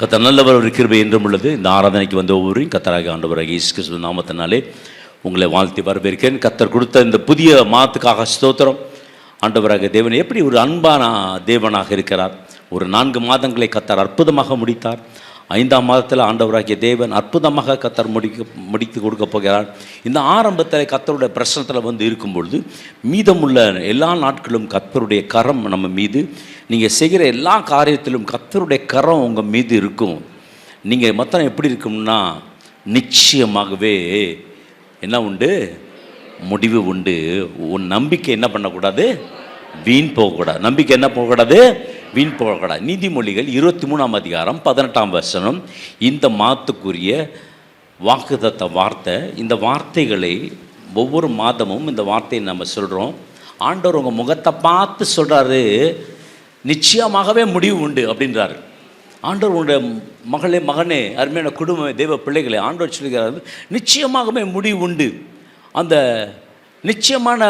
கர்த்தர் நல்லவர், ஒரு கிருபை என்றும் உள்ளது. இந்த ஆராதனைக்கு வந்த ஒவ்வொருவரையும் கர்த்தராகிய ஆண்டவராகிய இயேசு கிறிஸ்து நாமத்தினாலே உங்களை வாழ்த்தி வரவேற்கிறேன். கர்த்தர் கொடுத்த இந்த புதிய மாதத்துக்காக ஸ்தோத்திரம். ஆண்டவராகிய தேவன் எப்படி ஒரு அன்பான தேவனாக இருக்கிறார். ஒரு 4 மாதங்களை கர்த்தர் அற்புதமாக முடித்தார். 5ஆம் மாதத்தில் ஆண்டவராகிய தேவன் அற்புதமாக கர்த்தர் முடித்து கொடுக்க போகிறார். இந்த ஆரம்பத்தில் கர்த்தருடைய பிரசனத்தில் வந்து இருக்கும்பொழுது மீதமுள்ள எல்லா நாட்களும் கர்த்தருடைய கரம் நம்ம மீது, நீங்கள் செய்கிற எல்லா காரியத்திலும் கர்த்தருடைய கரம் உங்கள் மீது இருக்கும். நீங்கள் மொத்தம் எப்படி இருக்கும்னா, நிச்சயமாகவே என்ன உண்டு? முடிவு உண்டு. உன் நம்பிக்கை என்ன பண்ணக்கூடாது? வீண் போகக்கூடாது. நம்பிக்கை என்ன போகக்கூடாது? வீண் போகக்கூடாது. நீதிமொழிகள் 23ஆம் அதிகாரம் 18ஆம் வசனம் இந்த மாதத்துக்குரிய வாக்குத்தத்த வார்த்தை. இந்த வார்த்தைகளை ஒவ்வொரு மாதமும் இந்த வார்த்தையை நம்ம சொல்கிறோம். ஆண்டவர் உங்கள் முகத்தை பார்த்து சொல்கிறாரு, நிச்சயமாகவே முடிவு உண்டு அப்படின்றாரு. ஆண்டவர் உடைய மகளே, மகனே, அருமையான குடும்ப தெய்வ பிள்ளைகளை ஆண்டவர் சொல்கிறார், நிச்சயமாகவே முடிவு உண்டு. அந்த நிச்சயமான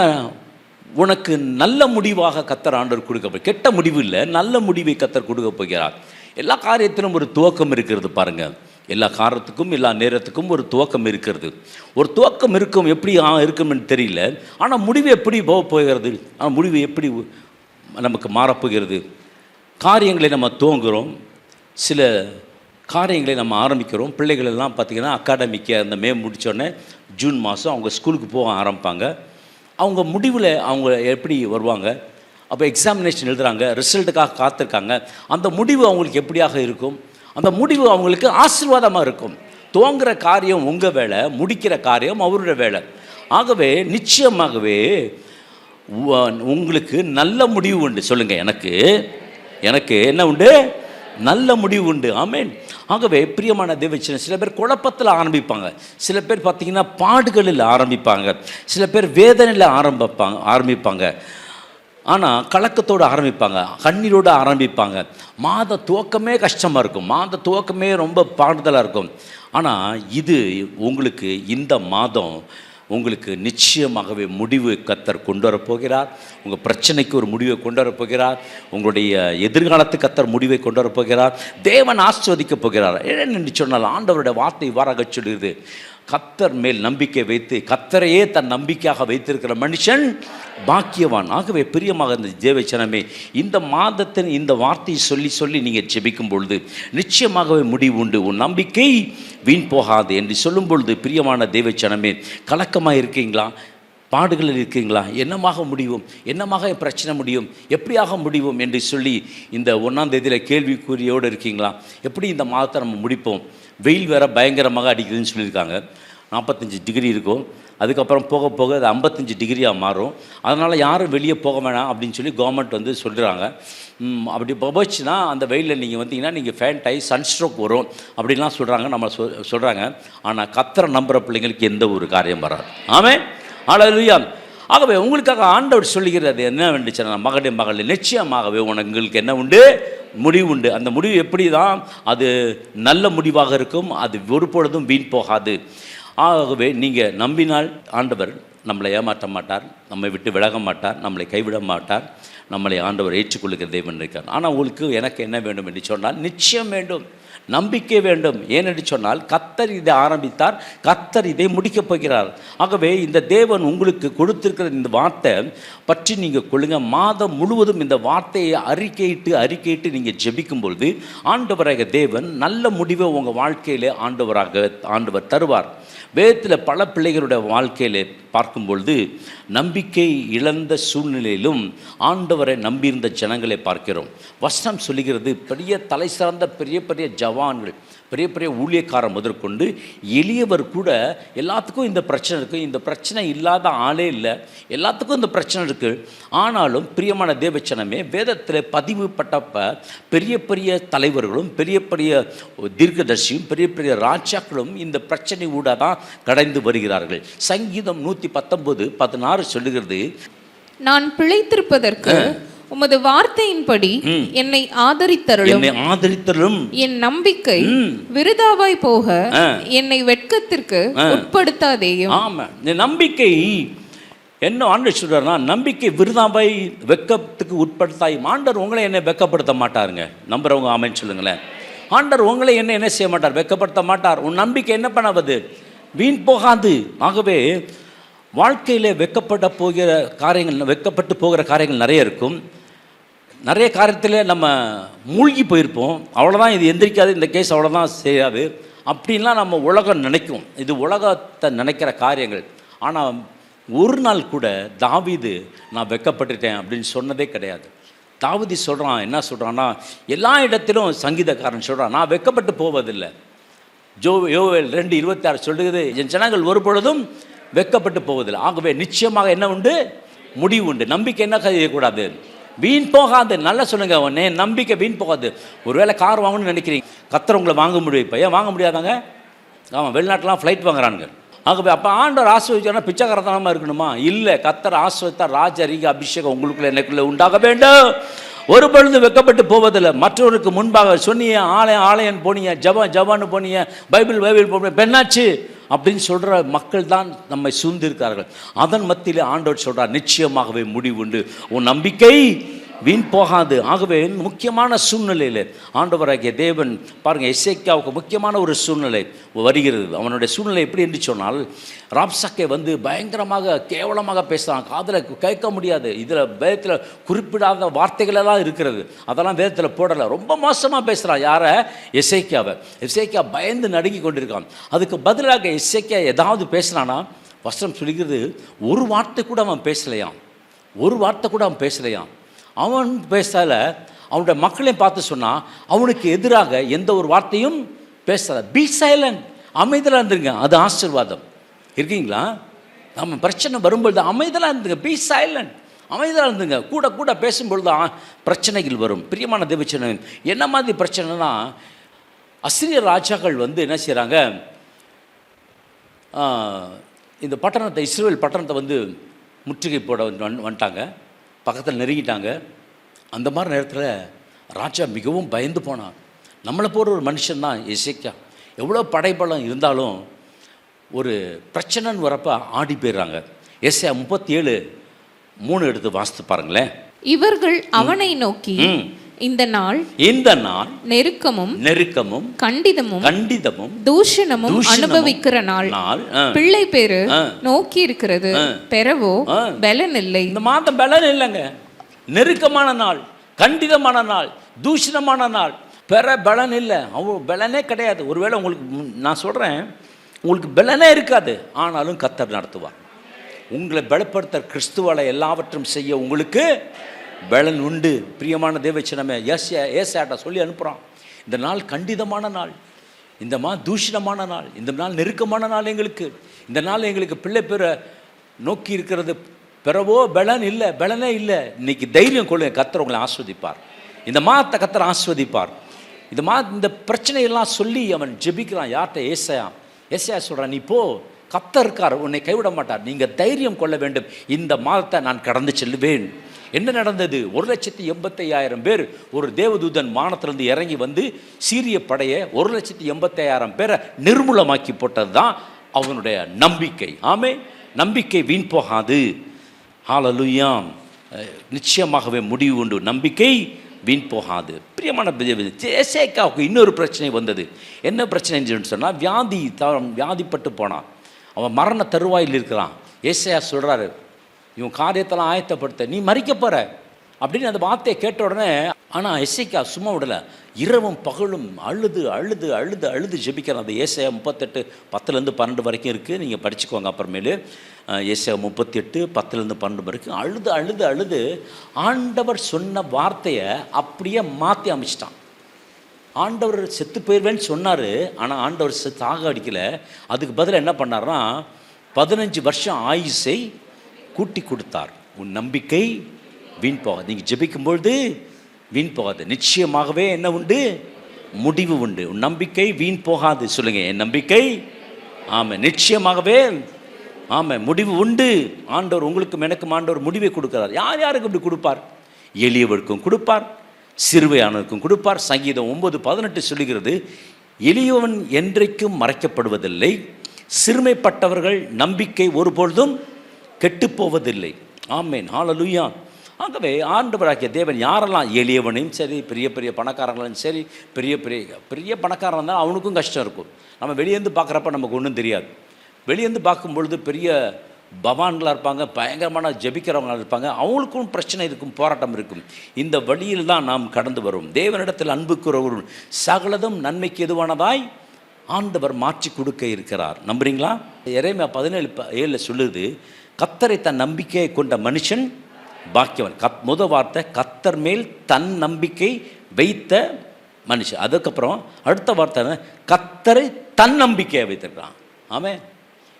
உனக்கு நல்ல முடிவாக கர்த்தர் ஆண்டவர் கொடுக்க போய், கெட்ட முடிவு இல்லை, நல்ல முடிவை கர்த்தர் கொடுக்க போகிறார். எல்லா காரியத்திலும் ஒரு துவக்கம் இருக்கிறது பாருங்கள். எல்லா காரியத்துக்கும் எல்லா நேரத்துக்கும் ஒரு துவக்கம் இருக்கிறது. ஒரு துவக்கம் இருக்கும், எப்படி இருக்கும்னு தெரியல. ஆனால் முடிவு எப்படி போக போகிறது? ஆனால் முடிவு எப்படி நமக்கு மாறப்போகிறது? காரியங்களை நம்ம துவங்குகிறோம், சில காரியங்களை நம்ம ஆரம்பிக்கிறோம். பிள்ளைகள் எல்லாம் பார்த்திங்கன்னா அகாடமிக்கு அந்த மே முடித்தோடனே ஜூன் மாதம் அவங்க ஸ்கூலுக்கு போக ஆரம்பிப்பாங்க. அவங்க முடிவில் அவங்க எப்படி வருவாங்க? அப்போ எக்ஸாமினேஷன் எழுதுகிறாங்க, ரிசல்ட்டுக்காக காத்திருக்காங்க. அந்த முடிவு அவங்களுக்கு எப்படியாக இருக்கும்? அந்த முடிவு அவங்களுக்கு ஆசீர்வாதமாக இருக்கும். துவங்குற காரியம் உங்கள் வேலை, முடிக்கிற காரியம் அவருடைய வேலை. ஆகவே நிச்சயமாகவே உங்களுக்கு நல்ல முடிவு உண்டு. சொல்லுங்கள், எனக்கு என்ன உண்டு? நல்ல முடிவு உண்டு. ஆமென். ஆகவே பிரியமான தேவச்சன, சில பேர் குழப்பத்தில் ஆரம்பிப்பாங்க, சில பேர் பார்த்திங்கன்னா பாடுகளில் ஆரம்பிப்பாங்க, சில பேர் வேதனையில் ஆரம்பிப்பாங்க, ஆனால் கலக்கத்தோடு ஆரம்பிப்பாங்க, கண்ணீரோடு ஆரம்பிப்பாங்க. மாத துவக்கமே கஷ்டமாக இருக்கும், மாத துவக்கமே ரொம்ப பாடுதலாக இருக்கும். ஆனால் இது உங்களுக்கு இந்த மாதம் உங்களுக்கு நிச்சயமாகவே முடிவு கர்த்தர் கொண்டு வரப்போகிறார். உங்கள் பிரச்சனைக்கு ஒரு முடிவை கொண்டு வரப்போகிறார். உங்களுடைய எதிர்காலத்துக்கு கர்த்தர் முடிவை கொண்டு வரப்போகிறார். தேவன் ஆசீர்வதிக்கப் போகிறார். ஏனென்று சொன்னால் ஆண்டவருடைய வார்த்தை இவ்வாறாக சொல்கிறது, கர்த்தர் மேல் நம்பிக்கை வைத்து கர்த்தரையே தன் நம்பிக்கையாக வைத்திருக்கிற மனுஷன் பாக்கியவான். ஆகவே பிரியமாக இந்த தேவச்சனமே, இந்த மாதத்தின் இந்த வார்த்தையை சொல்லி சொல்லி நீங்கள் ஜெபிக்கும் பொழுது நிச்சயமாகவே முடிவு உண்டு. உன் நம்பிக்கை வீண் போகாது என்று சொல்லும் பொழுது, பிரியமான தேவச்சனமே, கலக்கமாக இருக்கீங்களா? பாடுகளில் இருக்கீங்களா? என்னமாக முடியும்? என்னமாக என் பிரச்சனை முடியும்? எப்படியாக முடியும் என்று சொல்லி இந்த 1ஆம் தேதியில் கேள்விக்குறியோடு இருக்கீங்களா? எப்படி இந்த மாதத்தை நம்ம முடிப்போம்? வெயில் வேறு பயங்கரமாக அடிக்குதுன்னு சொல்லியிருக்காங்க. 45 டிகிரி இருக்கும், அதுக்கப்புறம் போக போக அது 55 டிகிரியாக மாறும். அதனால் யாரும் வெளியே போக வேணாம் அப்படின்னு சொல்லி கவர்மெண்ட் வந்து சொல்கிறாங்க. அப்படி போச்சுன்னா அந்த வெயிலில் நீங்கள் வந்தீங்கன்னா நீங்கள் ஃபேண்ட் ஆகி சன்ஸ்ட்ரோக் வரும் அப்படின்லாம் சொல்கிறாங்க, நம்ம சொல்கிறாங்க. ஆனால் கர்த்தரை நம்புகிற பிள்ளைங்களுக்கு எந்த ஒரு காரியம் வராது. ஆமென், ஹல்லேலூயா. ஆகவே உங்களுக்காக ஆண்டவர் சொல்லுகிறது என்ன வேண்டுச்சுன்னா, மகளே, நிச்சயமாகவே உங்களுக்கு என்ன உண்டு? முடிவு உண்டு. அந்த முடிவு எப்படி தான்? அது நல்ல முடிவாக இருக்கும், அது ஒருபொழுதும் வீண் போகாது. ஆகவே நீங்கள் நம்பினால் ஆண்டவர் நம்மளை ஏமாற்ற மாட்டார், நம்மை விட்டு விலக மாட்டார், நம்மளை கைவிட மாட்டார். நம்மளை ஆண்டவர் ஏற்றுக்கொள்ளுகிற தேவன் இருக்கார். ஆனால் உங்களுக்கு எனக்கு என்ன வேண்டும் என்று சொன்னால், நிச்சயம் வேண்டும், நம்பிக்கை வேண்டும். ஏனென்று சொன்னால் கர்த்தர் இதை ஆரம்பித்தார், கர்த்தர் இதை முடிக்கப் போகிறார். ஆகவே இந்த தேவன் உங்களுக்கு கொடுத்திருக்கிற இந்த வார்த்தை பற்றி நீங்கள் கொள்ளுங்க. மாதம் முழுவதும் இந்த வார்த்தையை அறிக்கையிட்டு நீங்கள் ஜெபிக்கும் பொழுது ஆண்டவராக தேவன் நல்ல முடிவை உங்கள் வாழ்க்கையிலே ஆண்டவர் தருவார். வேதத்தில் பல பிள்ளைகளுடைய வாழ்க்கையில் பார்க்கும்பொழுது நம்பிக்கை இழந்த சூழ்நிலையிலும் ஆண்டவரை நம்பியிருந்த ஜனங்களை பார்க்கிறோம். வசனம் சொல்லுகிறது, பெரிய தலை சார்ந்த பெரிய ஜவான்கள், பெரிய ஊழியக்காரர் முதற்கொண்டு எளியவர் கூட எல்லாத்துக்கும் இந்த பிரச்சனை இருக்குது. இந்த பிரச்சனை இல்லாத ஆளே இல்லை, எல்லாத்துக்கும் இந்த பிரச்சனை இருக்குது. ஆனாலும் பிரியமான தேவச்சனமே, வேதத்தில் பதிவு பட்டப்ப பெரிய தலைவர்களும் பெரிய தீர்க்கதர்சியும் பெரிய ராஜாக்களும் இந்த பிரச்சனை கூட தான் கடந்து வருகிறார்கள். சங்கீதம் 119:16 சொல்லுகிறது, நான் பிழைத்திருப்பதற்கு உமது வார்த்தையின்படி என்னை ஆதரித்தருளும், என் நம்பிக்கை விருதாவாய் போக என்னை வெட்கத்திற்கு உட்படுத்தாதேயும். ஆமா, நம்பிக்கை என்ன ஆண்டவர் சொல்றாருன்னா, நம்பிக்கை விருதாவாய் வெட்கத்துக்கு உட்படுத்தாயும். ஆண்டவர் உங்களை என்ன வெட்கப்படுத்த மாட்டாருங்க. நம்புறவங்க ஆமென் சொல்லுங்களேன். ஆண்டவர் உங்களை என்ன செய்ய மாட்டார், வெட்கப்படுத்த மாட்டார். உன் நம்பிக்கை என்ன பண்ணாவது, வீண் போகாது. ஆகவே வாழ்க்கையில் வெட்கப்பட்டு போகிற காரியங்கள் நிறைய இருக்கும். நிறைய காரியத்தில் நம்ம மூழ்கி போயிருப்போம். அவ்வளோதான், இது எந்திரிக்காது, இந்த கேஸ் அவ்வளோதான் செய்யாது அப்படின்லாம் நம்ம உலகம் நினைக்கும். இது உலகத்தை நினைக்கிற காரியங்கள். ஆனால் ஒரு நாள் கூட தாவீது நான் வெட்கப்பட்டுட்டேன் அப்படின்னு சொன்னதே கிடையாது. தாவீது சொல்கிறான், என்ன சொல்கிறான்னா, எல்லா இடத்திலும் சங்கீதக்காரன் சொல்கிறான், நான் வெட்கப்பட்டு போவதில்லை. யோவேல் 2:26 சொல்லுகிறது, என் ஜனங்கள் ஒரு பொழுதும் வெட்கப்பட்டு போவதில்லை. ஆகவே நிச்சயமாக என்ன உண்டு, முடிவு உண்டு. நம்பிக்கை என்ன செய்யக்கூடாது, வீண் போகாது. நல்லா சொல்லுங்க, உடனே நம்பிக்கை வீண் போகாது. ஒருவேளை கார் வாங்கணும்னு நினைக்கிறீங்க, கர்த்தர் உங்களை வாங்க முடியும். இப்போ ஏன் வாங்க முடியாதாங்க? ஆமாம், வெளிநாட்டிலாம் ஃப்ளைட் வாங்குறானுங்க. ஆகவே அப்போ ஆண்டவர் ஆசீர்வதிச்சானா பிச்சைக்காரத்தனமாக இருக்கணுமா? இல்லை, கர்த்தர் ஆசீர்வதித்தா ராஜரீக அபிஷேகம் உங்களுக்குள்ள எனக்குள்ளே உண்டாக வேண்டும். ஒரு பொழுது வெட்கப்பட்டு போவதில்லை. மற்றவருக்கு முன்பாக சொன்னிய ஆலயம் போனிய, ஜவான்னு போனிய, பைபிள் போனிய, பெண்ணாச்சு அப்படின்னு சொல்கிற மக்கள் தான் நம்மை சூழ்ந்திருக்கிறார்கள். அதன் மத்தியில் ஆண்டவர் சொல்கிறார், நிச்சயமாகவே முடிவு உண்டு, உன் நம்பிக்கை வீண் போகாது. ஆகவே முக்கியமான சூழ்நிலையில் ஆண்டவராகிய தேவன் பாருங்கள், எசேக்கியாவுக்கு முக்கியமான ஒரு சூழ்நிலை வருகிறது. அவனுடைய சூழ்நிலை எப்படி என்று சொன்னால், ராப்சாக்கே வந்து பயங்கரமாக கேவலமாக பேசுகிறான், காதில் கேட்க முடியாது. இதில் வேதத்தில் குறிப்பிடாத வார்த்தைகளெல்லாம் இருக்கிறது, அதெல்லாம் வேதத்தில் போடலை. ரொம்ப மோசமாக பேசுகிறான். யாரை? எசேக்கியாவை. எசேக்கியா பயந்து நடுங்கி கொண்டிருக்கான். அதுக்கு பதிலாக எசேக்கியா ஏதாவது பேசுகிறானா, வசனம் சொல்கிறது, ஒரு வார்த்தை கூட அவன் பேசலையாம். ஒரு வார்த்தை கூட அவன் பேசலையாம். அவன் பேசல, அவனுடைய மக்களையும் பார்த்து சொன்னான், அவனுக்கு எதிராக எந்த ஒரு வார்த்தையும் பேசல. பி சைலண்ட், அமைதலாக இருந்துருங்க, அது ஆசீர்வாதம். இருக்கீங்களா? நம்ம பிரச்சனை வரும்பொழுது அமைதலாக இருந்துங்க, பி சைலண்ட், அமைதலாக இருந்துங்க. கூட கூட பேசும்பொழுது பிரச்சனைகள் வரும். பிரியமான தேவச்சனை, என்ன மாதிரி பிரச்சனைனா, அசிரியர் ராஜாக்கள் வந்து என்ன செய்கிறாங்க, இந்த பட்டணத்தை, இஸ்ரவேல் பட்டணத்தை வந்து முற்றுகை போட வந்துட்டாங்க, பக்கத்தில் நெருங்கிட்டாங்க. அந்த மாதிரி நேரத்தில் ராஜா மிகவும் பயந்து போனான். நம்மளை போகிற ஒரு மனுஷன்தான் எசேக்கியா. எவ்வளோ படைபலம் இருந்தாலும் ஒரு பிரச்சனைன்னு வரப்போ ஆடி போயிடுறாங்க. எஸ்ஐயா 37:3 எடுத்து வாசித்து பாருங்களேன். இவர்கள் அவனை நோக்கி, இந்த நாள் நெருக்கமும் கண்டிதமும் தூஷணமும் அனுபவிக்கிற நாள், பிள்ளை பேரு நோக்கி இருக்கிறது, பெறவோ பலன் இல்லை. இந்த மாதம் பலன் இல்லைங்க. நெருக்கமான நாள், கண்டிதமான நாள், தூஷணமான நாள், பெற பலன் இல்லை. அவ்வளோ பலனே கிடையாது. ஒருவேளை உங்களுக்கு நான் சொல்கிறேன், உங்களுக்கு பலனே இருக்காது, ஆனாலும் கர்த்தர் நடத்துவார். உங்களை பலப்படுத்த கிறிஸ்துவால எல்லாவற்றும் செய்ய உங்களுக்கு பலன் உண்டு. பிரியமான தேவச்சனமே, ஏசாட்ட சொல்லி அனுப்புகிறான், இந்த நாள் கண்டிதமான நாள், இந்த தூஷணமான நாள், இந்த நாள் நெருக்கமான நாள், எங்களுக்கு இந்த நாள் எங்களுக்கு பிள்ளை பெற நோக்கி இருக்கிறது, பெறவோ பலன் இல்லை, பலனே இல்லை. இன்னைக்கு தைரியம் கொள்ளுங்க, கர்த்தர் உங்களை ஆஸ்வதிப்பார். இந்த மாதத்தை கர்த்தர் ஆஸ்வதிப்பார். இந்த பிரச்சனையெல்லாம் சொல்லி அவன் ஜெபிக்கிறான். யார்கிட்ட? ஏசாயா சொல்கிறான், நீ போ, கர்த்தர் இருக்கார், உன்னை கைவிட மாட்டார், நீங்கள் தைரியம் கொள்ள வேண்டும், இந்த மாதத்தை நான் கடந்து செல்லுவேன். என்ன நடந்தது? 1,85,000 பேர் ஒரு தேவதூதன் வானத்திலிருந்து இறங்கி வந்து சீரிய படையை 1,85,000 பேரை நிர்மூலமாக்கி போட்டது தான் அவனுடைய நம்பிக்கை. ஆமே, நம்பிக்கை வீண் போகாது. ஹல்லேலூயா. நிச்சயமாகவே முடிவு உண்டு, நம்பிக்கை வீண் போகாது. பிரியமான எசேக்கியாவுக்கு இன்னொரு பிரச்சனை வந்தது. என்ன பிரச்சனைன்னு சொன்னால், வியாதிப்பட்டு போனான். அவன் மரண தருவாயில் இருக்கிறான். ஏசாயா சொல்கிறாரு, இவன் காரியத்தெல்லாம் ஆயத்தப்படுத்த, நீ மறிக்க போகிற அப்படின்னு அந்த வார்த்தையை கேட்ட உடனே. ஆனால் எசேக்கியா சும்மா விடலை, இரவும் பகலும் அழுது அழுது அழுது அழுது ஜெபிக்கிறான். அந்த ஏசாயா 38:10-12 வரைக்கும் இருக்குது, நீங்கள் படிச்சுக்கோங்க அப்புறமேலு. ஏசாயா 38:10-12 வரைக்கும் அழுது அழுது அழுது ஆண்டவர் சொன்ன வார்த்தையை அப்படியே மாற்றி அமைச்சிட்டான். ஆண்டவர் செத்து போயிடுவேன்னு சொன்னார், ஆனால் ஆண்டவர் சாக அடிக்கலை. அதுக்கு பதிலாக என்ன பண்ணார்னா, 15 வருஷம் ஆயுசை கூட்டி கொடுத்தார். உன் நம்பிக்கை வீண் போகாது. நீங்கள் ஜெபிக்கும்பொழுது வீண் போகாது. நிச்சயமாகவே என்ன உண்டு? முடிவு உண்டு. உன் நம்பிக்கை வீண் போகாது. சொல்லுங்க, என் நம்பிக்கை. ஆமாம், நிச்சயமாகவே ஆமாம், முடிவு உண்டு. ஆண்டவர் உங்களுக்கும் எனக்கும் ஆண்டவர் முடிவை கொடுக்கிறார். யார் யாருக்கு இப்படி கொடுப்பார்? எளியவருக்கும் கொடுப்பார், சிறுவையானவருக்கும் கொடுப்பார். சங்கீதம் 9:18 சொல்லுகிறது, எளியவன் என்றைக்கும் மறைக்கப்படுவதில்லை, சிறுமைப்பட்டவர்கள் நம்பிக்கை ஒருபொழுதும் கெட்டுப்போவதில்லை. ஆமேன், ஹல்லேலூயா. ஆகவே ஆண்டவராகிய தேவன் யாரெல்லாம் எளியவனையும் சரி, பெரிய பெரிய பணக்காரங்களும் சரி, பெரிய பெரிய பெரிய பணக்காரன் இருந்தால் அவனுக்கும் கஷ்டம் இருக்கும். நம்ம வெளியேருந்து பார்க்குறப்ப நமக்கு ஒன்றும் தெரியாது. வெளியேருந்து பார்க்கும்பொழுது பெரிய பவான்களாக இருப்பாங்க, பயங்கரமான ஜெபிக்கிறவங்களாக இருப்பாங்க, அவங்களுக்கும் பிரச்சனை இருக்கும், போராட்டம் இருக்கும். இந்த வழியில் தான் நாம் கடந்து வரும். தேவனிடத்தில் அன்பு கூறவரும் சகலதும் நன்மைக்கு எதுவானதாய் ஆண்டவர் மாற்றி கொடுக்க இருக்கிறார். நம்புறீங்களா? எரேமியா 17:7 சொல்லுது, கர்த்தரை தன் நம்பிக்கையை கொண்ட மனுஷன் பாக்கியவன். முதல் வார்த்தை கர்த்தர் மேல் தன் நம்பிக்கை வைத்த மனுஷன். அதுக்கப்புறம் அடுத்த வார்த்தை கர்த்தரை தன் நம்பிக்கையை வைத்திருக்கிறான். ஆமென்.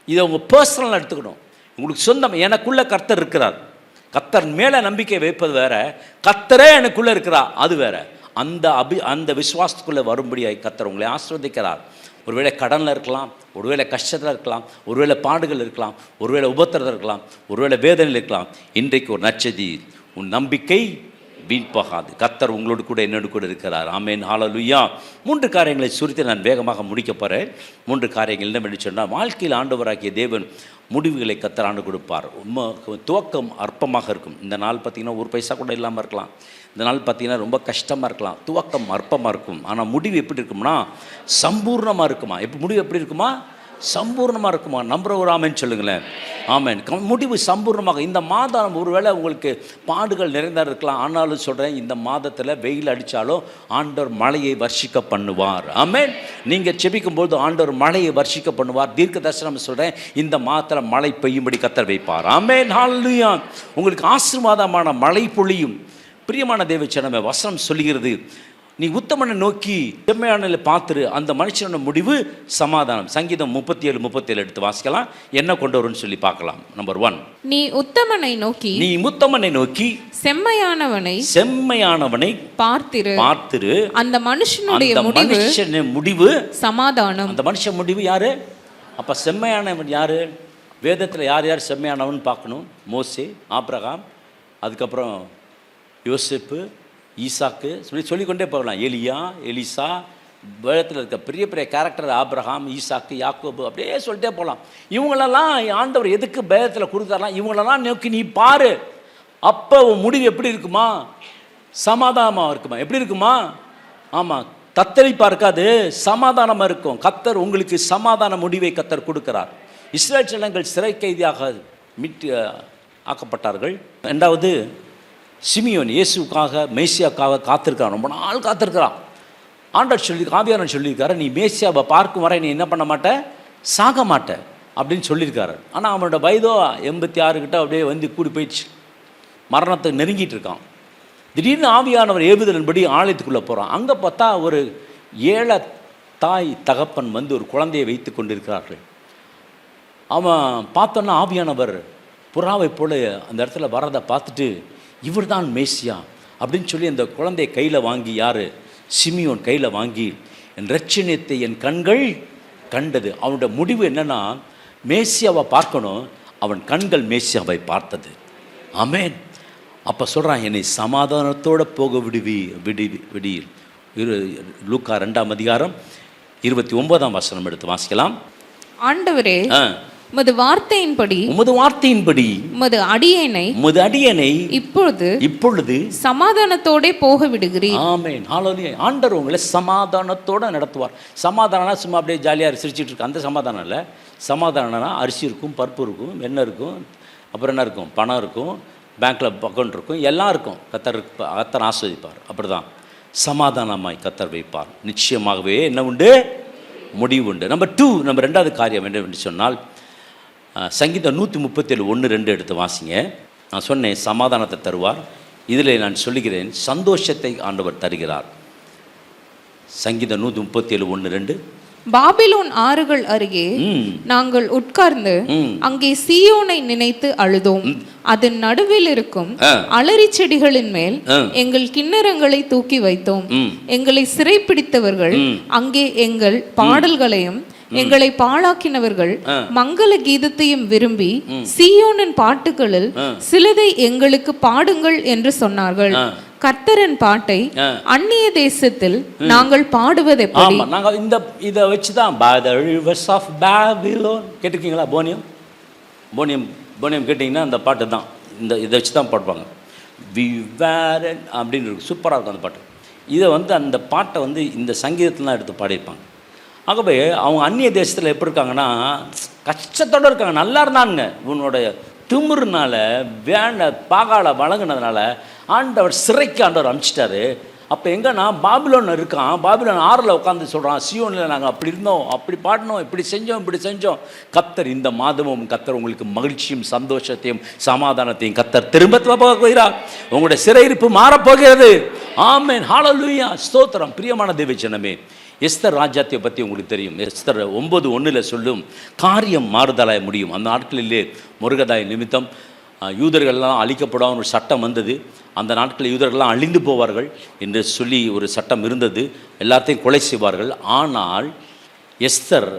இதை உங்கள் பர்சனலாக எடுத்துக்கணும். உங்களுக்கு சொந்தம். எனக்குள்ள கர்த்தர் இருக்கிறார். கர்த்தர் மேலே நம்பிக்கை வைப்பது வேற, கர்த்தரே எனக்குள்ளே இருக்கிறார் அது வேற. அந்த விசுவாசத்துக்குள்ளே வரும்படியாய் கர்த்தர் உங்களை ஆசீர்வதிக்கிறார். ஒருவேளை கடனில் இருக்கலாம், ஒருவேளை கஷ்டத்தில் இருக்கலாம், ஒருவேளை பாடுகள் இருக்கலாம், ஒருவேளை உபத்திரத்தில் இருக்கலாம், ஒருவேளை வேதனையில் இருக்கலாம். இன்றைக்கு ஒரு நற்செய்தி, உன் நம்பிக்கை வீண் போகாது. கர்த்தர் உங்களோடு கூட என்னோடு கூட இருக்கிறார். ஆமென், ஹல்லேலூயா. 3 காரியங்களை சுருத்தி நான் வேகமாக முடிக்க போகிறேன். 3 காரியங்கள் என்னவென்று சொன்னால், வாழ்க்கையில் ஆண்டவராகிய தேவன் முடிவுகளை கர்த்தர் ஆண்டு கொடுப்பார். துவக்கம் அற்பமாக இருக்கும். இந்த நாள் பார்த்திங்கன்னா 1 பைசா கூட இல்லாமல் இருக்கலாம். இந்த நாள் பார்த்திங்கன்னா ரொம்ப கஷ்டமாக இருக்கலாம். துவக்கம் அற்பமாக இருக்கும். ஆனால் முடிவு எப்படி இருக்கும்னா சம்பூர்ணமாக இருக்குமா? முடிவு எப்படி இருக்குமா? சம்பூர்ணமாக இருக்குமா? நம்புற ஒரு ஆமென் சொல்லுங்களேன். ஆமென். முடிவு சம்பூர்ணமாக. இந்த மாதம் ஒருவேளை உங்களுக்கு பாடுகள் நிறைந்தா இருக்கலாம். ஆனாலும் சொல்கிறேன், இந்த மாதத்தில் வெயில் அடித்தாலும் ஆண்டவர் மழையை வர்ஷிக்க பண்ணுவார். ஆமென். நீங்கள் செபிக்கும்போது ஆண்டவர் மழையை வர்ஷிக்க பண்ணுவார். தீர்க்க தரிசனம் சொல்கிறேன், இந்த மாதத்தில் மழை பெய்யும்படி கர்த்தர் வைப்பார். ஆமென், ஹல்லேலூயா. உங்களுக்கு ஆசீர்வாதமான மழை பொழியும். பிரியமான தேவச்சனமே, வசனம் சொல்லுகிறது, நீ உத்தமனை நோக்கி செம்மையானதை பார்த்துரு, அந்த மனுஷனோட முடிவு சமாதானம். சங்கீதம் 37:37 எடுத்து வாசிக்கலாம். என்ன கொண்டு வரும்னு சொல்லி பார்க்கலாம். நம்பர் 1, நீ உத்தமனை நோக்கி செம்மையானவனை பார்த்திரு, அந்த மனுஷனுடைய முடிவு சமாதானம். அந்த மனுஷன் முடிவு யாரு? அப்ப செம்மையானவன் யாரு? வேதத்தில் யார் யார் செம்மையானவன் பார்க்கணும். மோசே, ஆபிரகாம், அதுக்கப்புறம் யோசேப்பு, ஈசாக்கு, சொல்லிக்கொண்டே போகலாம். எலியா, எலிசா, வேதத்தில் இருக்க பெரிய பெரிய கேரக்டர். ஆபிரகாம், ஈசாக்கு, யாக்கோபு, அப்படியே சொல்லிட்டே போகலாம். இவங்களெல்லாம் ஆண்டவர் எதுக்கு வேதத்தில் கொடுத்தாரலாம்? இவங்களெல்லாம் நோக்கி நீ பாரு. அப்போ முடிவு எப்படி இருக்குமா? சமாதானமாக இருக்குமா? எப்படி இருக்குமா? ஆமாம், தத்தளிப்பாக இருக்காது, சமாதானமாக இருக்கும். கர்த்தர் உங்களுக்கு சமாதான முடிவை கர்த்தர் கொடுக்கிறார். இஸ்ரவேல் ஜனங்கள் சிறை கைதியாக ஆக்கப்பட்டார்கள். 2வது, சிமியோன் இயேசுக்காக, மேசியாவுக்காக காத்திருக்கிறான். ரொம்ப நாள் காத்திருக்கிறான். ஆண்டவர் ஆவியானவர் சொல்லியிருக்காரு, நீ மேசியாவை பார்க்கும் வரை நீ என்ன பண்ண மாட்ட? சாக மாட்ட அப்படின்னு சொல்லியிருக்காரு. ஆனால் அவனோட வயதோ 86 கிட்ட அப்படியே வந்து கூடி போயிடுச்சு. மரணத்தை நெருங்கிட்டு இருக்கான். திடீர்னு ஆவியானவர் ஏவுதலின்படி ஆலயத்துக்குள்ளே போகிறான். அங்கே பார்த்தா ஒரு ஏழை தாய் தகப்பன் வந்து ஒரு குழந்தையை வைத்து கொண்டிருக்கிறார்கள். அவன் பார்த்தோன்னா ஆவியானவர் புறாவை போல அந்த இடத்துல வரதை பார்த்துட்டு, இவர் தான் மேசியா அப்படின்னு சொல்லி அந்த குழந்தையை கையில் வாங்கி, யார்? சிமியோன் கையில் வாங்கி, என் இரட்சணியத்தை என் கண்கள் கண்டது. அவனோட முடிவு என்னன்னா, மேசியாவை பார்க்கணும். அவன் கண்கள் மேசியாவை பார்த்தது. ஆமென். அப்போ சொல்கிறான், என்னை சமாதானத்தோடு போக விடியில். லூக்கா 2ஆம் அதிகாரம் 29ஆம் வசனம் எடுத்து வாசிக்கலாம். ஆண்டவரே, உமது வார்த்தையின்படி உமது அடியேனை இப்பொழுது சமாதானத்தோட போக விடுகிறீர். ஆமென், ஹல்லேலூயா. ஆண்டவர் உங்களை சமாதானத்தோட நடத்துவார். சமாதானம்னா சும்மா அப்படியே ஜாலியாக சிரிச்சிட்டு இருக்கு அந்த சமாதானம் இல்லை. சமாதானம்னா அரிசி இருக்கும், பருப்பு இருக்கும், எண்ணெய் இருக்கும், அப்புறம் என்ன இருக்கும்? பணம் இருக்கும், பேங்க்கில் அக்கௌண்ட் இருக்கும், எல்லாம் இருக்கும். கர்த்தர் ஆஸ்வதிப்பார். அப்படி தான் சமாதானமாய் கர்த்தர் வைப்பார். நிச்சயமாகவே என்ன உண்டு? முடிவு உண்டு. நம்பர் 2, நம்ம 2வது காரியம் என்னவென்று சொன்னால், சங்கீதம் 137:1-2 எடுத்து வாசிங்க. நான் சொன்னேன் சமாதானத்தை தருவார். இதில் நான் சொல்லுகிறேன், சந்தோஷத்தை ஆண்டவர் தருகிறார். சங்கீதம் 137:1-2. பாபிலோன் ஆறுகள் அருகே நாங்கள் உட்கார்ந்து அங்கே சீயோனை நினைத்து அழுதோம். அதன் நடுவில் இருக்கும் அலரி செடிகளின் மேல் எங்கள் கிண்ணறங்களை தூக்கி வைத்தோம். எங்களை சிறைப்பிடித்தவர்கள் அங்கே எங்கள் பாடல்களையும் எங்களை பாழாக்கினவர்கள் மங்கள கீதத்தையும் விரும்பி சீயோனின் பாட்டுகளில் சிலதை எங்களுக்கு பாடுங்கள் என்று சொன்னார்கள். கர்த்தரின் பாட்டை அந்நிய தேசத்தில் நாங்கள் பாடுவது எப்படி? நாங்கள் இதை வச்சுதான் கேட்டிருக்கீங்களா? போனியம் கேட்டிங்கன்னா அந்த பாட்டு தான். இதை வச்சு தான் பாடுவாங்க. விவேரன் அப்படின்னு இருக்கு, சூப்பராக இருக்கும் அந்த பாட்டு. இதை அந்த பாட்டை இந்த சங்கீதத்திலாம் எடுத்து பாடியிருப்பாங்க. ஆகவே அவங்க அந்நிய தேசத்தில் எப்படி இருக்காங்கன்னா, கஷ்டத்தோடு இருக்காங்க. நல்லா இருந்தானுங்க, இவனுடைய திமிருனால பாகால வழங்கினதுனால ஆண்டவர் சிறைக்கு ஆண்டவர் அனுப்பிச்சிட்டாரு. அப்போ எங்கன்னா பாபிலோன் இருக்கான், பாபிலோன் 6 உட்காந்து சொல்கிறான், சியோனில் நாங்கள் அப்படி இருந்தோம், அப்படி பாடினோம், இப்படி செஞ்சோம். கர்த்தர் இந்த மாதமும் கர்த்தர் உங்களுக்கு மகிழ்ச்சியும் சந்தோஷத்தையும் சமாதானத்தையும் கர்த்தர் திரும்ப போகிறார். உங்களுடைய சிறையிருப்பு மாறப்போகிறது. ஆமென், ஹல்லேலூயா, ஸ்தோத்திரம். பிரியமான தேவஜனமே, எஸ்தர் ராஜ்யத்தை பற்றி உங்களுக்கு தெரியும். எஸ்தர் 9:1 சொல்லும், காரியம் மாறுதலாய் முடியும். அந்த நாட்களிலே முருகதாய் நிமித்தம் யூதர்கள்லாம் அழிக்கப்படாத ஒரு சட்டம் வந்தது. அந்த நாட்களில் யூதர்கள்லாம் அழிந்து போவார்கள் என்று சொல்லி ஒரு சட்டம் இருந்தது. எல்லாத்தையும் கொலை செய்வார்கள். ஆனால் எஸ்தர்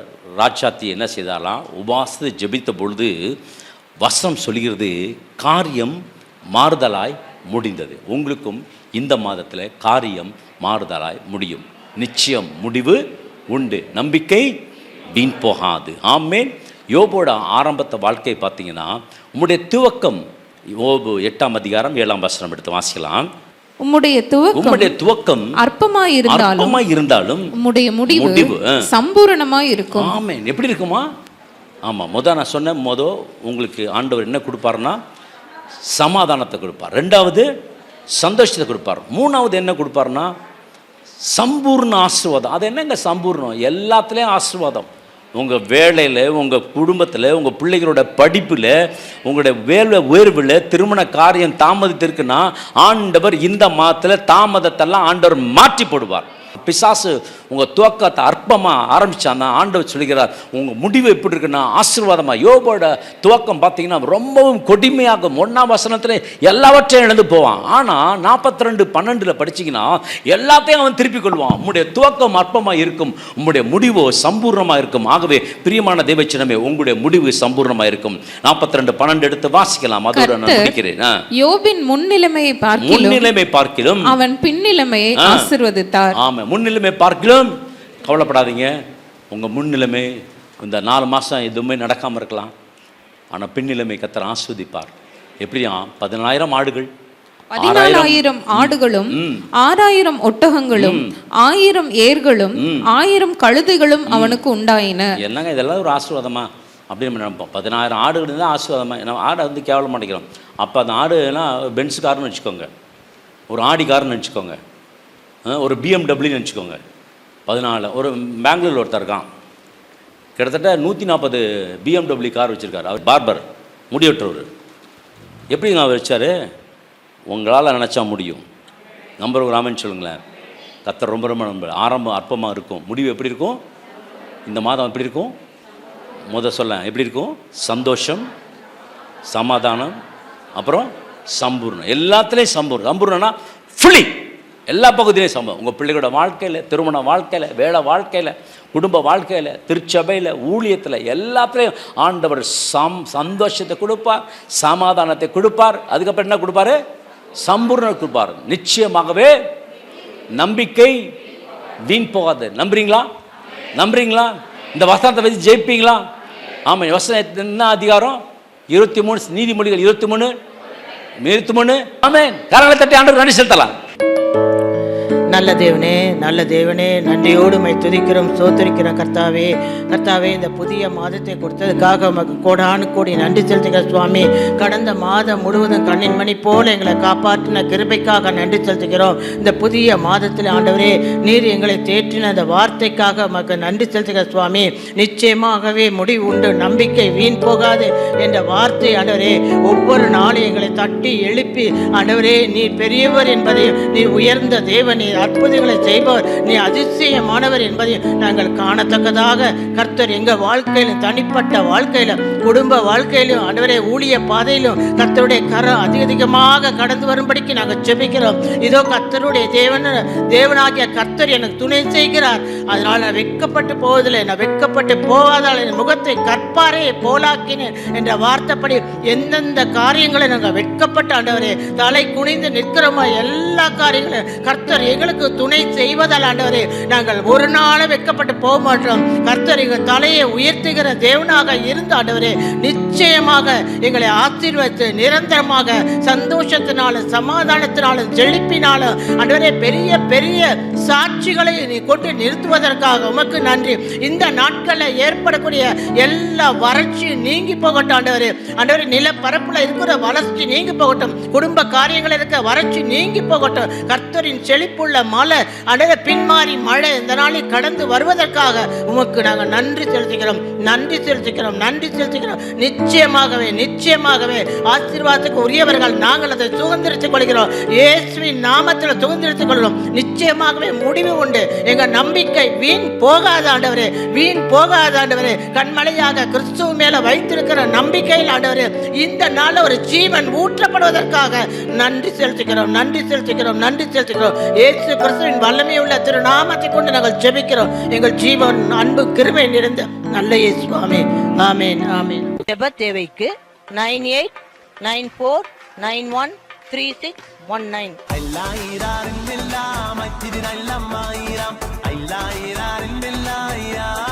ராஜாத்தி என்ன செய்தாலாம், உபாசத்தை ஜெபித்த பொழுது வசனம் சொல்கிறது, காரியம் மாறுதலாய் முடிந்தது. உங்களுக்கும் இந்த மாதத்தில் காரியம் மாறுதலாய் முடியும். நிச்சயம் முடிவு உண்டு. நம்பிக்கை வீண் போகாது. ஆமென். யோபோட ஆரம்பத்தை வாழ்க்கை பார்த்தீங்கன்னா, உம்முடைய துவக்கம், யோபு 8ஆம் அதிகாரம் 7ஆம் வசனம் எடுத்து வாசிக்கலாம். உம்முடைய துவக்கம் அற்பமாய் இருந்தாலும் உம்முடைய முடிவு சம்பூரணமாய் இருக்கும். ஆமென். எப்படி இருக்குமா? ஆமாம், நான் சொன்ன உங்களுக்கு ஆண்டவர் என்ன கொடுப்பாருன்னா, சமாதானத்தை கொடுப்பார். 2வது சந்தோஷத்தை கொடுப்பார். 3வது என்ன கொடுப்பாருன்னா, சம்பூர்ண ஆசீர்வாதம். அது என்னங்க சம்பூர்ணம்? எல்லாத்துலேயும் ஆசீர்வாதம். உங்கள் வேலையில், உங்கள் குடும்பத்தில், உங்கள் பிள்ளைகளோட படிப்பில், உங்களுடைய வேலை உயர்வில், திருமண காரியம் தாமதித்திருக்குன்னா ஆண்டவர் இந்த மாதத்தில் தாமதத்தெல்லாம் ஆண்டவர் மாற்றி போடுவார். பிசாசு உங்கள் துவக்கத்தை அற்பமாக ஆரம்பித்தான்னா ஆண்டவர் சொல்கிறார், உங்கள் முடிவு எப்படி இருக்குன்னா ஆசீர்வாதமாக. யோபோட துவக்கம் பார்த்தீங்கன்னா ரொம்பவும் கொடுமையாகும். 1ஆம் வசனத்தில் எல்லாவற்றையும் இழந்து போவான். ஆனால் 42:12 படிச்சிங்கன்னா எல்லாத்தையும் அவன் திருப்பிக் கொள்வான். உங்களுடைய துவக்கம் அற்பமாக இருக்கும், உங்களுடைய முடிவு சம்பூர்ணமாக இருக்கும். ஆகவே பிரியமான தேவச்சனமே, உங்களுடைய முடிவு சம்பூர்ணமாக இருக்கும். 42:12 எடுத்து வாசிக்கலாம். அதோட நான் முடிக்கிறேன். யோபின் முன்னிலைமையை பார்க்கிலும் அவன் பின்னிலைமையை ஆசீர்வதித்தார். ஆமாம், முன்னிலைமை பார்க்கலாம். கவலைப்படாதீங்க. உங்கள் முன்னிலைமை இந்த 4 மாதம் எதுவுமே நடக்காமல் இருக்கலாம். ஆனால் பின்னிலைமை கர்த்தர் ஆஸ்வதிப்பார். எப்படியா? 14,000 ஆடுகள், 14,000 ஆடுகளும் 6,000 ஒட்டகங்களும் 1000 ஏர்களும் 1000 கழுதைகளும் அவனுக்கு உண்டாயின. என்னங்க இதெல்லாம் ஒரு ஆசீர்வாதமா அப்படின்னு நம்ம நினைப்போம். 14,000 ஆடுகள் தான் ஆசீர்வாதமா. நம்ம ஆடை கேவலம் பண்ணிக்கிறோம். அப்போ அந்த ஆடுனா பென்ஸ் கார்னு வச்சுக்கோங்க, ஒரு ஆடி கார்னு வச்சுக்கோங்க, ஒரு BMW வச்சுக்கோங்க. 14. ஒரு பெங்களூர் ஒருத்தர் இருக்கான், கிட்டத்தட்ட 140 BMW கார் வச்சுருக்காரு. அவர் பார்பர், முடிவெட்டுறவர். எப்படிங்க அவர் வச்சார்? உங்களால் நினச்சா முடியும். நம்பர் ஒரு ஆமென் சொல்லுங்களேன். கர்த்தர் ரொம்ப ரொம்ப நம்பர். ஆரம்பம் அற்பமாக இருக்கும், முடிவு எப்படி இருக்கும்? இந்த மாதம் எப்படி இருக்கும்? சொல்ல எப்படி இருக்கும்? சந்தோஷம், சமாதானம், அப்புறம் சம்பூர்ணம். எல்லாத்துலேயும் சம்பூர்ணம்னா ஃபுல்லி எல்லா பகுதியிலையும் சம்பவம். உங்கள் பிள்ளைகளோட வாழ்க்கையில், திருமண வாழ்க்கையில், வேலை வாழ்க்கையில், குடும்ப வாழ்க்கையில், திருச்சபையில், ஊழியத்தில், எல்லாத்துலேயும் ஆண்டவர் சந்தோஷத்தை கொடுப்பார், சமாதானத்தை கொடுப்பார். அதுக்கப்புறம் என்ன கொடுப்பாரு? சம்பூர்ணம் கொடுப்பார். நிச்சயமாகவே நம்பிக்கை வீண் போகாது. நம்புறீங்களா? இந்த வசனத்தை வச்சு ஜெயிப்பீங்களா? ஆமாம். வசனம் என்ன அதிகாரம்? 23, நீதிமொழிகள் 23. ஆமென். கரங்களை தட்டி ஆண்டவர் நன்றி செலுத்தலாம். நல்ல தேவனே நன்றியோடு மை துதிக்கிறோம், சோத்தரிக்கிறோம். கர்த்தாவே இந்த புதிய மாதத்தை கொடுத்ததுக்காக உமக்கு கோடானு கோடி நன்றி செலுத்துகிறோம் சுவாமி. கடந்த மாதம் முழுவதும் கண்ணின் மணி போல எங்களை காப்பாற்றின கிருபைக்காக நன்றி செலுத்துகிறோம். இந்த புதிய மாதத்தில் ஆண்டவரே, நீர் எங்களை தேற்றின அந்த வார்த்தைக்காக உமக்கு நன்றி செலுத்துகிறோம் சுவாமி. நிச்சயமாகவே முடிவு உண்டு, நம்பிக்கை வீண் போகாது என்ற வார்த்தை ஆண்டவரே ஒவ்வொரு நாளும் எங்களை தட்டி எழுப்பி, ஆண்டவரே நீர் பெரியவர் என்பதையும், நீர் உயர்ந்த தேவன், நீர் அற்புதங்களை செய்பவர், நீ அதிசயமானவர் என்பதை நாங்கள் காணத்தக்கதாக கர்த்தர் எங்கள் வாழ்க்கையிலும், தனிப்பட்ட வாழ்க்கையிலும், குடும்ப வாழ்க்கையிலும், ஆண்டவரே ஊழிய பாதையிலும் கர்த்தருடைய கரம் அதிகமாக கடந்து வரும்படிக்கு நாங்கள் ஜெபிக்கிறோம். இதோ கர்த்தருடைய தேவனாகிய கர்த்தர் எனக்கு துணை செய்கிறார். அதனால் நான் வெட்கப்பட்டு போவதில்லை, நான் வெட்கப்பட்டு போவதால் என் முகத்தை கற்பாரே போலாக்கினேன் என்ற வார்த்தைப்படி எந்தெந்த காரியங்களை நாங்கள் வெட்கப்பட்டு ஆண்டவரே தலை குனிந்து நிற்கிறோமோ எல்லா காரியங்களும் கர்த்தர் எங்களுக்கு துணை செய்வதால் ஆண்டவரே நாங்கள் ஒரு நாளும் வெட்கப்பட்டு போக மாட்டோம். கர்த்தர் எங்கள் தலையை உயர்த்துகிற தேவனாக இருந்த ஆண்டவரே நிச்சயமாக எங்களை ஆசீர்வதித்து நிரந்தரமாக சந்தோஷத்தினாலும் சமாதானத்தினாலும் செழிப்பினாலும் ஆண்டவரே பெரிய பெரிய சாட்சிகளை நீ கொண்டு நிறுத்துவதற்காக உமக்கு நன்றி. இந்த நாட்களில் ஏற்படக்கூடிய எல்லா வறட்சியும் நீங்கி போகட்டும் ஆண்டவரே. ஆண்டவரே நிலப்பரப்புல இருக்கிற வறட்சி நீங்கி போகட்டும், குடும்ப காரியங்கள் இருக்க வறட்சி நீங்கி போகட்டும். கர்த்தரின் செழிப்புள்ள மழை ஆண்டவரே பின்மாறி மழை இந்த நாளில் கடந்து வருவதற்காக உமக்கு நாங்கள் நன்றி செலுத்துகிறோம், நன்றி செலுத்துகிறோம், நன்றி செலுத்துகிறோம். நிச்சயமாகவே நிச்சயமாகவே ஆசீர்வாதத்துக்கு உரியவர்கள் நாங்கள் அதை சுதந்திரித்துக் கொள்கிறோம். இயேசுவின் நாமத்தில் சுதந்திரித்துக் கொள்கிறோம். நிச்சயமாகவே முடிவு உண்டு. எங்க நம்பிக்கை வீண் போகாத ஆண்டவரே, வீண் போகாத ஆண்டவரே. கண்மலையாக கிறிஸ்துவ மேல வைத்திருக்கிற நம்பிக்கையில் ஆண்டவரே இந்த நாள் ஒரு ஜீவன் ஊற்றப்படுவதற்காக நன்றி செலுத்துகிறோம், நன்றி செலுத்துகிறோம், நன்றி செலுத்துகிறோம். இயேசு கிறிஸ்துவின் வல்லமை உள்ள திருநாமத்தை கொண்டு நாங்கள் ஜெபிக்கிறோம். எங்கள் ஜீவன் அன்பு கிருபை நிறைந்த நல்ல இயேசு. ஆமென், ஆமென், ஆமென். ஜெப தேவைக்கு 9894913619.